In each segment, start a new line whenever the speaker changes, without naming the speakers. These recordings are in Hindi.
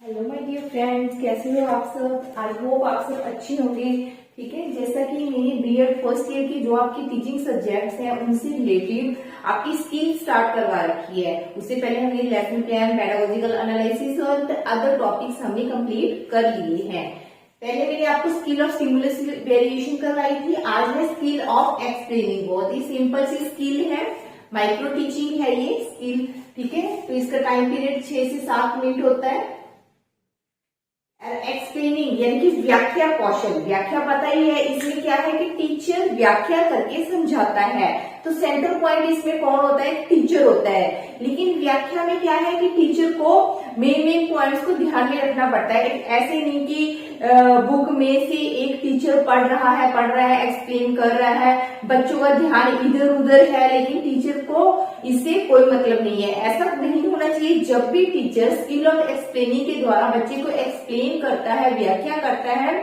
हेलो माय डियर फ्रेंड्स, कैसे हो आप सब। आई होप आप सब अच्छे होंगे। ठीक है, जैसा कि मैंने बीएड फर्स्ट ईयर की जो आपकी टीचिंग सब्जेक्ट्स हैं उनसे रिलेटेड आपकी स्किल स्टार्ट करवा रखी है। उससे पहले हमने लेसन प्लान, पेडागोजिकल एनालिसिस और अदर टॉपिक्स हमने कंप्लीट कर लिए हैं। पहले मैंने आपको स्किल ऑफ स्टिमुलस वेरिएशन करवाई थी। आज है स्किल ऑफ एक्सप्लेनिंग। बहुत ही सिंपल सी स्किल है, माइक्रो टीचिंग है ये स्किल। ठीक है, तो इसका टाइम पीरियड 6 से 7 मिनट होता है। एक्सप्लेनिंग यानी कि व्याख्या कौशल। व्याख्या पता ही है, इसमें क्या है कि टीचर व्याख्या करके समझाता है। तो सेंटर पॉइंट इसमें कौन होता है? टीचर होता है। लेकिन व्याख्या में क्या है कि टीचर को मेन पॉइंट्स को ध्यान में रखना पड़ता है। ऐसे नहीं कि बुक में से एक टीचर पढ़ रहा है, एक्सप्लेन कर रहा है, बच्चों का ध्यान इधर उधर है, लेकिन टीचर को इससे कोई मतलब नहीं है। ऐसा नहीं होना चाहिए। जब भी टीचर स्किल ऑफ एक्सप्लेनिंग के द्वारा बच्चे को एक्सप्लेन करता है, व्याख्या करता है,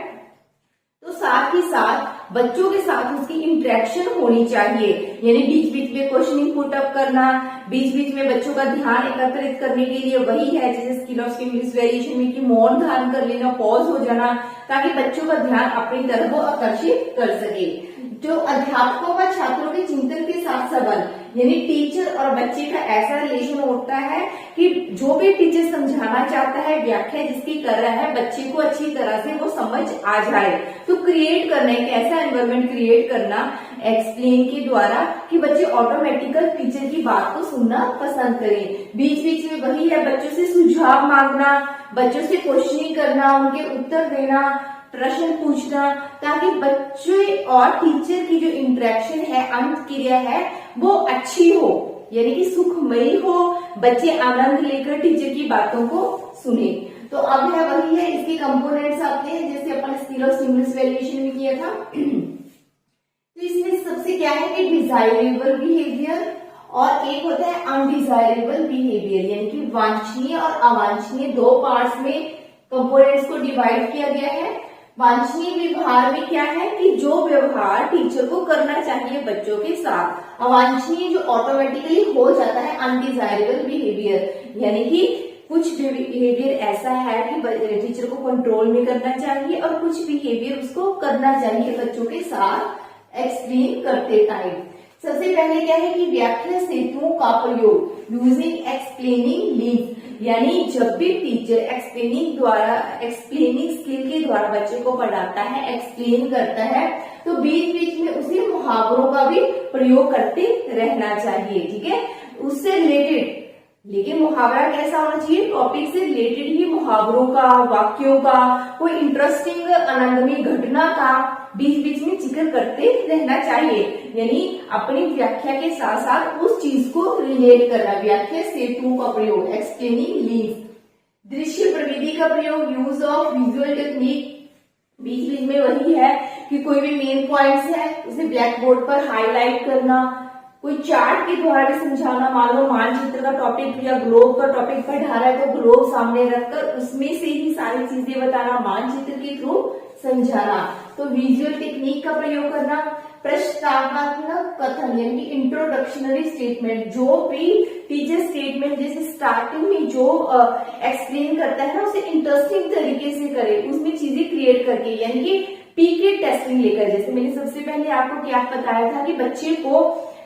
तो साथ ही साथ बच्चों के साथ उसकी इंटरेक्शन होनी चाहिए। यानी बीच बीच में क्वेश्चनिंग पुट अप करना, बीच बीच में बच्चों का ध्यान एकत्रित करने के लिए वही है जैसे स्किल ऑफ स्टिमुलस वेरिएशन में कि मौन धारण कर लेना, पॉज हो जाना, ताकि बच्चों का ध्यान अपनी तरफ वो आकर्षित कर सके। जो अध्यापकों व छात्रों के चिंतन के साथ संबंध, यानी टीचर और बच्चे का ऐसा रिलेशन होता है कि जो भी टीचर समझाना चाहता है, व्याख्या जिसकी कर रहा है, बच्चे को अच्छी तरह से वो समझ आ जाए। तो क्रिएट करना, एक ऐसा एनवायरनमेंट क्रिएट करना एक्सप्लेन के द्वारा कि बच्चे ऑटोमेटिकल टीचर की बात को सुनना पसंद करें। बीच बीच में वही है, बच्चों से सुझाव मांगना, बच्चों से क्वेश्चनिंग करना, उनके उत्तर देना, प्रश्न पूछना, ताकि बच्चे और टीचर की जो इंटरेक्शन है, अंत क्रिया है, वो अच्छी हो, यानी कि सुखमयी हो, बच्चे आनंद लेकर टीचर की बातों को सुने। तो अब है वही है, इसके कंपोनेंट्स आते हैं जैसे अपन स्किल ऑफ स्टिमुलस वेरिएशन में किया था। तो इसमें सबसे क्या है कि डिजायरेबल बिहेवियर और एक होता है अनडिजायरेबल बिहेवियर, यानी कि वांछनीय और अवांछनीय दो पार्ट्स में कंपोनेंट्स को डिवाइड किया गया है। वांछनीय व्यवहार में क्या है कि जो व्यवहार टीचर को करना चाहिए बच्चों के साथ, अवांछनीय जो ऑटोमेटिकली हो जाता है अनडिजायरेबल बिहेवियर, यानी कि कुछ बिहेवियर ऐसा है कि टीचर को कंट्रोल में करना चाहिए और कुछ बिहेवियर उसको करना चाहिए बच्चों के साथ एक्सप्लेन करते टाइम। सबसे पहले क्या है कि व्याख्या सेतुओं का प्रयोग, यूजिंग एक्सप्लेनिंग लिंक, यानी जब भी टीचर एक्सप्लेनिंग स्किल के द्वारा बच्चे को पढ़ाता है, एक्सप्लेन करता है, तो बीच बीच में उसे मुहावरों का भी प्रयोग करते रहना चाहिए। ठीक है, उससे रिलेटेड, लेकिन मुहावरा कैसा होना चाहिए? टॉपिक से रिलेटेड ही मुहावरों का, वाक्यों का, कोई इंटरेस्टिंग आनंदमय घटना का बीच बीच में जिक्र करते रहना चाहिए। यानी अपनी व्याख्या के साथ साथ उस चीज को रिलेट करना। व्याख्या सेतुओं का प्रयोग, एक्सप्लेनिंग लिंक्स। दृश्य प्रविधि का प्रयोग, यूज ऑफ विजुअल टेक्निक, बीच बीच में वही है कि कोई भी मेन पॉइंट्स है उसे ब्लैक बोर्ड पर हाईलाइट करना, कोई चार्ट के द्वारा भी समझाना। मान लो मानचित्र का टॉपिक या ग्लोब का टॉपिक पढ़ा रहा है तो ग्लोब सामने रखकर उसमें से ही सारी चीजें बताना, मानचित्र के थ्रू समझाना। तो विजुअल टेक्निक का प्रयोग करना। प्रस्तावनात्मक कथन यानी इंट्रोडक्शनरी स्टेटमेंट, जो भी टीचर स्टेटमेंट जैसे स्टार्टिंग में जो एक्सप्लेन करता है ना, उसे इंटरेस्टिंग तरीके से करे, उसमें चीजें क्रिएट करके, यानी कि पीके टेस्टिंग लेकर। जैसे मैंने सबसे पहले आपको क्या बताया था कि बच्चे को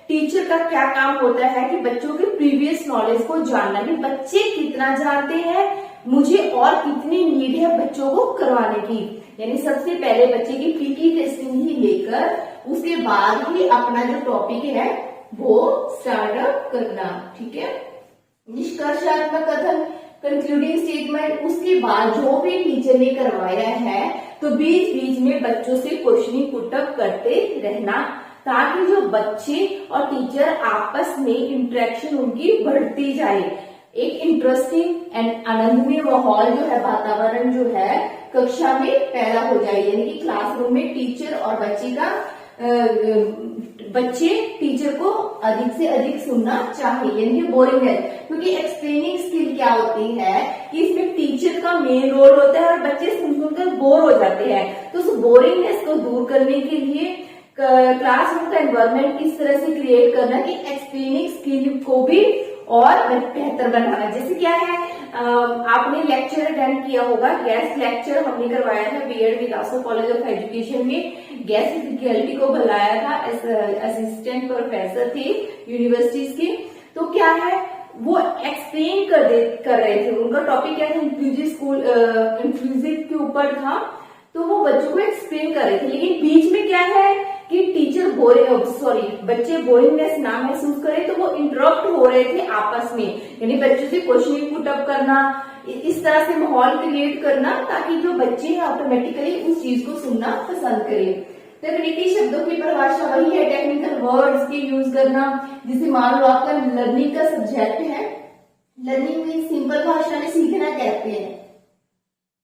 टीचर का क्या काम होता है कि बच्चों के प्रीवियस नॉलेज को जानना, कि बच्चे कितना जानते हैं, मुझे और कितनी नीड है बच्चों को करवाने की। यानी सबसे पहले बच्चे की पीकी टेस्टिंग ही लेकर उसके बाद ही अपना जो टॉपिक है वो स्टार्ट अप करना। ठीक है, निष्कर्षात्मक कथन, कंक्लूडिंग स्टेटमेंट, उसके बाद जो भी टीचर ने करवाया है तो बीच बीच में बच्चों से क्वेश्चनिंग पुट अप करते रहना, ताकि जो बच्चे और टीचर आपस में इंटरेक्शन उनकी बढ़ती जाए। एक इंटरेस्टिंग एंड आनंदमय माहौल जो है, वातावरण जो है कक्षा में पैदा हो जाए, यानी कि क्लासरूम में टीचर और बच्चे टीचर को अधिक से अधिक सुनना चाहिए, यानी कि बोरिंगनेस। क्योंकि एक्सप्लेनिंग स्किल क्या होती है कि इसमें टीचर का मेन रोल होता है और बच्चे सुनकर बोर हो जाते हैं। तो उस बोरिंगनेस को दूर करने के लिए क्लासरूम का एनवायरनमेंट इस तरह से क्रिएट करना कि एक्सप्लेनिंग स्किल को भी और बेहतर बनाना। जैसे क्या है, आपने लेक्चर अटेंड किया होगा, गेस्ट लेक्चर हमने करवाया था बीएड विलासो कॉलेज ऑफ एजुकेशन में, गेस्ट फैकल्टी को बुलाया था, असिस्टेंट प्रोफेसर थे यूनिवर्सिटीज के। तो क्या है, वो एक्सप्लेन कर रहे थे, उनका टॉपिक क्या था, इंक्लूसिव के ऊपर था। तो वो बच्चों को एक्सप्लेन कर रहे थे, लेकिन बीच में क्या है कि टीचर बच्चे बोरिंगनेस ना महसूस करें, तो वो इंटरप्ट हो रहे थे आपस में, यानी बच्चों से क्वेश्चनिंग पुट अप करना, इस तरह से माहौल क्रिएट करना ताकि जो बच्चे हैं ऑटोमेटिकली उस चीज को सुनना पसंद करें। तकनीकी शब्दों की परिभाषा वही है, टेक्निकल वर्ड्स की यूज करना। जैसे मान लो आपका लर्निंग का सब्जेक्ट है, लर्निंग मीन सिंपल भाषा में सीखना कहते हैं,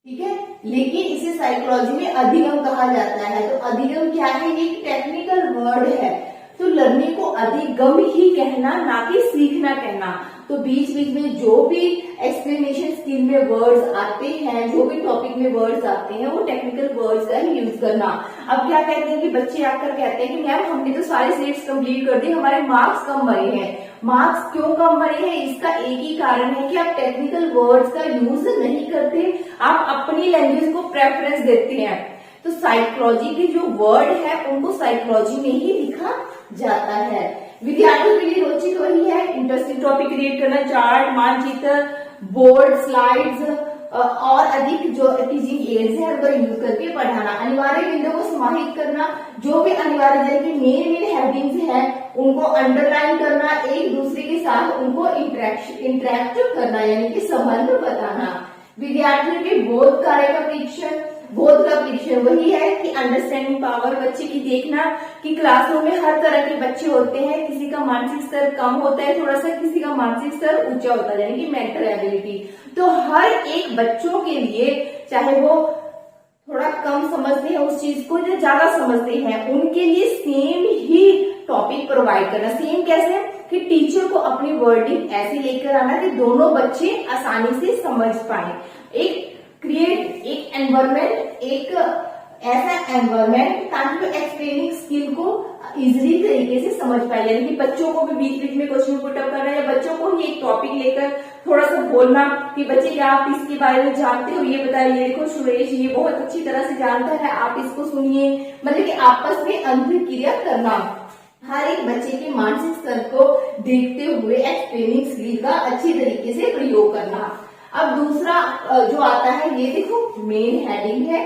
ठीक है, लेकिन इसे साइकोलॉजी में अधिगम कहा जाता है। तो अधिगम क्या है, ये टेक्निकल वर्ड है। तो लर्निंग को अधिगम ही कहना, ना कि सीखना कहना। तो बीच बीच में जो भी एक्सप्लेनेशन स्किल में वर्ड्स आते हैं, जो भी टॉपिक में वर्ड्स आते हैं, वो टेक्निकल वर्ड्स का ही यूज करना। अब क्या कहते हैं कि बच्चे आकर कहते हैं कि मैम हमने तो सारे सब्जेक्ट्स कंप्लीट कर दिए, हमारे मार्क्स कम बने हैं। मार्क्स क्यों कम बने हैं, इसका एक ही कारण है कि आप टेक्निकल वर्ड्स का यूज नहीं करते, आप अपनी लैंग्वेज को प्रेफरेंस देते हैं। तो साइकोलॉजी के जो वर्ड है उनको साइकोलॉजी में ही लिखा जाता है। विद्यार्थियों के लिए रोचक वही है, इंटरेस्टिंग टॉपिक क्रिएट करना, चार्ट, मानचित्र, बोर्ड, स्लाइड्स और अधिक जो टीचिंग एड्स है उनको यूज करके पढ़ाना। अनिवार्य बिंदुओं को समाहित करना, जो भी अनिवार्य जैसे मेन हेडिंग्स हैं उनको अंडरलाइन करना, एक दूसरे के साथ उनको इंटरेक्ट करना, यानी कि संबंध बताना। विद्यार्थियों के बोध कार्य का परीक्षण, बोध का परीक्षण वही है कि अंडरस्टैंडिंग पावर, बच्चे की देखना कि क्लासरूम में हर तरह के बच्चे होते हैं, किसी का मानसिक स्तर कम होता है थोड़ा सा, किसी का मानसिक स्तर ऊंचा होता है, यानी कि मेंटल एबिलिटी। तो हर एक बच्चों के लिए, चाहे वो थोड़ा कम समझते हैं उस चीज को या ज्यादा समझते हैं, उनके लिए सेम ही टॉपिक प्रोवाइड करना। सेम कैसे कि टीचर को अपनी वर्डिंग ऐसे लेकर आना कि दोनों बच्चे आसानी से समझ पाए। एक एनवायरमेंट, एक ऐसा एनवायरमेंट ताकि वो एक्सप्लेनिंग स्किल को इजीली तरीके से समझ पाए, यानी कि बच्चों को भी बीच बीच में क्वेश्चन पुट अप करना, या बच्चों को ही एक टॉपिक लेकर थोड़ा सा बोलना कि बच्चे क्या आप इसके बारे में जानते हो, ये बताइए, देखो सुरेश ये बहुत अच्छी तरह से जानता है, आप इसको सुनिए, मतलब कि आपस में अंतर्क्रिया करना। हर एक बच्चे के मानसिक स्तर को देखते हुए एक्सप्लेनिंग स्किल का अच्छी तरीके से प्रयोग करना। अब दूसरा जो आता है, ये देखो मेन हेडिंग है,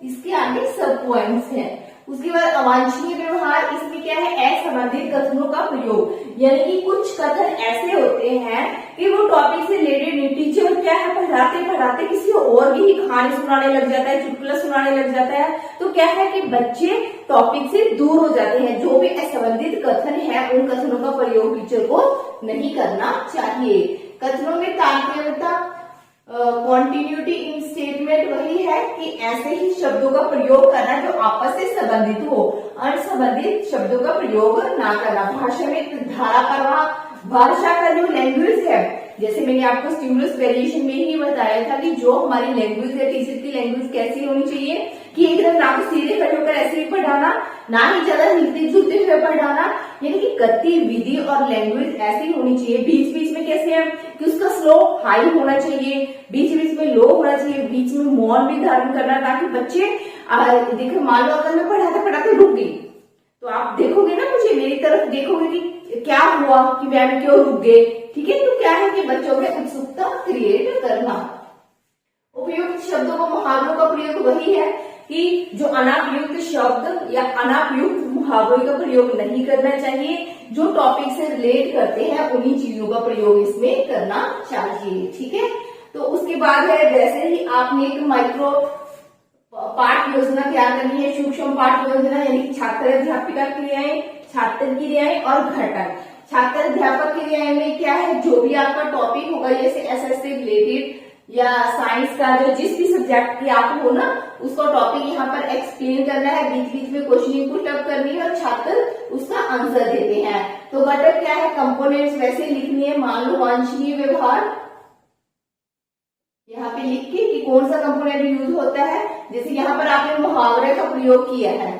इसके आगे सब पॉइंट्स हैं। उसके बाद अवांछनीय व्यवहार, इसमें क्या है, असंबंधित कथनों का प्रयोग, यानी कि कुछ कथन ऐसे होते हैं कि वो टॉपिक से रिलेटेड नहीं, टीचर क्या है पढ़ाते पढ़ाते किसी और की कहानी सुनाने लग जाता है, चुटकुला सुनाने लग जाता है, तो क्या है कि बच्चे टॉपिक से दूर हो जाते हैं। जो भी असंबंधित कथन है उन कथनों का प्रयोग टीचर को नहीं करना चाहिए। कथनों में तात्पर्यता, कॉन्टिन्यूटी इन स्टेटमेंट वही है कि ऐसे ही शब्दों का प्रयोग करना जो आपस से संबंधित हो, अनसंबंधित शब्दों का प्रयोग ना करना। भाषा में धारा प्रवाह, भाषा का जो लैंग्वेज है, जैसे मैंने आपको स्टिमुलस वेरिएशन में ही बताया था कि जो हमारी लैंग्वेज है, टीचर की लैंग्वेज कैसी होनी चाहिए कि एकदम ना तो सीधे खड़े होकर ऐसे ही पढ़ाना, ना ही ज्यादा हिलते झुलते हुए पढ़ाना, यानी कि गतिविधि और लैंग्वेज ऐसी होनी चाहिए। बीच बीच में कैसे है कि उसका स्लो हाई होना चाहिए, बीच बीच में लो होना चाहिए, बीच में मौन भी धारण करना, ताकि बच्चे देखो, मान लो अगर मैं पढ़ाते पढ़ाते रुक गई तो आप देखोगे ना, मुझे मेरी तरफ देखोगे कि क्या हुआ, कि मैम क्यों रुक गए, ठीक है। तो क्या है कि बच्चों में उत्सुकता क्रिएट करना। उपयुक्त शब्दों को, मुहावरों का प्रयोग वही है कि जो अनापयुक्त शब्द या अनापयुक्त मुहावरों का प्रयोग नहीं करना चाहिए, जो टॉपिक से रिलेट करते हैं उन्हीं चीजों का प्रयोग इसमें करना चाहिए, ठीक है। तो उसके बाद है, वैसे ही आपने एक माइक्रो पाठ योजना तैयार करनी है, सूक्ष्म पाठ योजना, यानी छात्र अध्यापिका क्रियाएं, छात्र क्रियाएं और घटक। छात्र अध्यापक क्रियाएं में क्या है, जो भी आपका टॉपिक होगा, जैसे एसएस से रिलेटेड या साइंस का जो जिस भी सब्जेक्ट की आप हो ना, उसका टॉपिक यहाँ पर एक्सप्लेन करना है, बीच बीच में क्वेश्चनिंग पुट अप करनी है और छात्र उसका आंसर देते हैं। तो घटक क्या है, कंपोनेंट्स वैसे लिखनी है। मान लो वांछनीय व्यवहार, यहाँ पे लिख के कि कौन सा कंपोनेंट यूज होता है, जैसे यहाँ पर आपने मुहावरे का प्रयोग किया है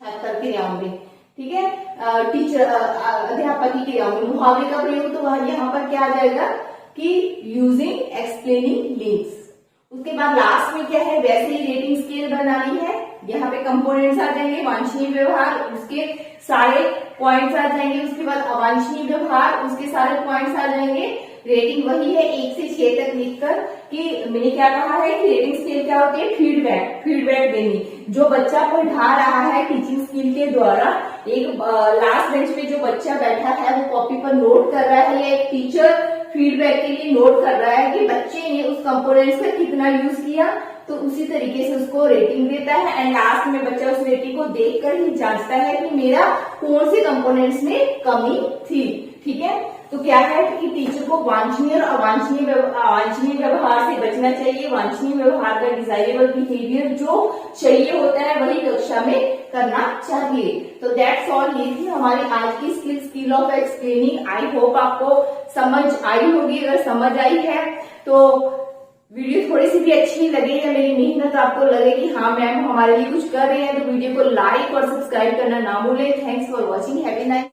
छात्र क्रियाओं में, ठीक है। टीचर अध्यापक की क्रियाओं में मुहावरे का प्रयोग, तो वह यहाँ पर क्या आ जाएगा कि यूजिंग एक्सप्लेनिंग लिंक्स। उसके बाद लास्ट में क्या है, वैसे ही रेटिंग स्केल बनानी है। यहाँ पे कंपोनेंट्स आ जाएंगे, वांछनीय व्यवहार उसके सारे पॉइंट्स आ जाएंगे, उसके बाद अवांछनीय व्यवहार उसके सारे पॉइंट्स आ जाएंगे। रेटिंग वही है 1 से 6 तक लिखकर, कि मैंने क्या कहा है कि रेटिंग स्केल क्या होती है, फीडबैक देनी। जो बच्चा पढ़ा रहा है टीचिंग स्किल के द्वारा, एक लास्ट बेंच पे जो बच्चा बैठा है वो कॉपी पर नोट कर रहा है, या एक टीचर फीडबैक के लिए नोट कर रहा है कि बच्चे ने उस कंपोनेंट्स का कितना यूज किया, तो उसी तरीके से उसको रेटिंग देता है। एंड लास्ट में बच्चा उस रेटिंग को देखकर ही जांचता है कि मेरा कौन से कंपोनेंट्स में कमी थी। ठीक है, तो क्या है कि टीचर को वांछनीय और अवांछनीय व्यवहार से बचना चाहिए। वांछनीय व्यवहार का डिजायरेबल बिहेवियर जो चाहिए होता है वही कक्षा में करना चाहिए। तो दैट्स ऑल, ये थी हमारी आज की skill of explaining. I hope आपको समझ आई होगी। अगर समझ आई है तो वीडियो थोड़ी सी भी अच्छी लगे या मेरी मेहनत आपको लगे कि हाँ मैम हमारे लिए कुछ कर रहे हैं, तो वीडियो को लाइक और सब्सक्राइब करना ना भूलें। Thanks for watching, have a nice